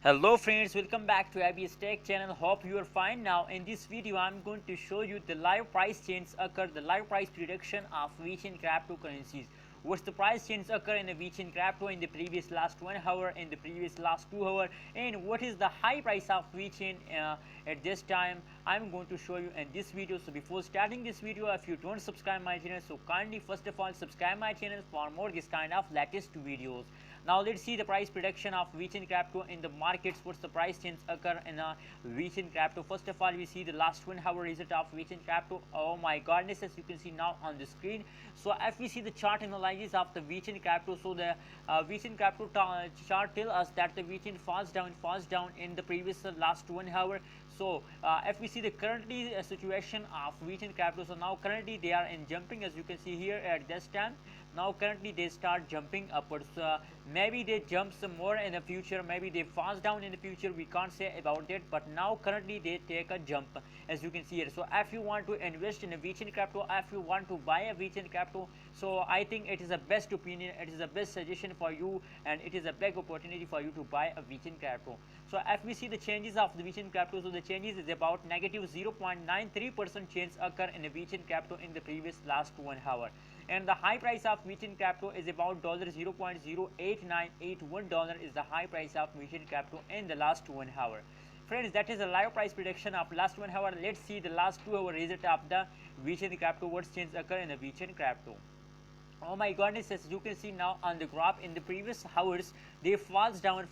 Hello friends, welcome back to ABS Tech channel. Hope you are fine. Now in this video I'm going to show you the live price change occur, the live price prediction of Vechain cryptocurrencies. What's the price change occur in the Vechain crypto in the previous last 1 hour, in the previous last 2 hour, and what is the high price of Vechain at this time. I'm going to show you in this video. So before starting this video, if you don't subscribe my channel, so kindly first of all subscribe my channel for more this kind of latest videos. Now let's see the price prediction of Vechain crypto in the markets. What's the price change occur in Vechain crypto? First of all, we see the last 1 hour result of Vechain crypto. Oh my goodness, as you can see now on the screen. So if we see the chart analysis of the Vechain crypto, so the Vechain crypto chart tell us that the Vechain falls down in the previous last 1 hour. So if we see the currently situation of Vechain crypto, so now currently they are in jumping, as you can see here at this time. Now currently they start jumping upwards. Maybe they jump some more in the future, maybe they falls down in the future, we can't say about that, but now currently they take a jump, as you can see here. So if you want to invest in a Vechain crypto, if you want to buy a Vechain crypto, so I think it is the best opinion, it is the best suggestion for you, and it is a big opportunity for you to buy a Vechain crypto. So if we see the changes of the Vechain crypto, so the changes is about negative 0.93% change occur in the Vechain crypto in the previous last 1 hour. And the high price of Vechain crypto is about $0.08981 is the high price of Vechain crypto in the last 1 hour. Friends, that is a live price prediction of last 1 hour. Let's see the last 2 hour result of the Vechain crypto. What change occur in the Vechain crypto? Oh my goodness, as you can see now on the graph, in the previous hours they falls down.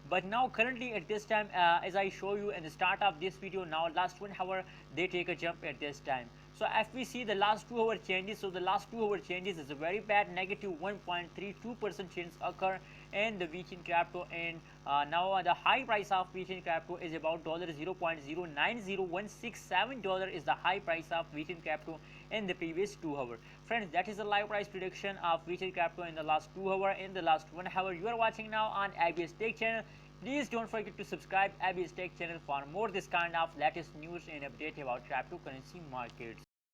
But now currently at this time, as I show you in the start of this video, now last 1 hour they take a jump at this time. So if we see the last 2 hour changes, so the last 2 hour changes is a very bad, negative 1.32% change occur in the Vechain crypto, and now the high price of Vechain crypto is about $0.090167 is the high price of Vechain crypto in the previous 2 hour. Friends, that is the live price prediction of Vechain crypto in the last 2 hour. In the last 1 hour, you are watching now on ABS Tech channel. Please don't forget to subscribe ABS Tech channel for more this kind of latest news and update about cryptocurrency markets.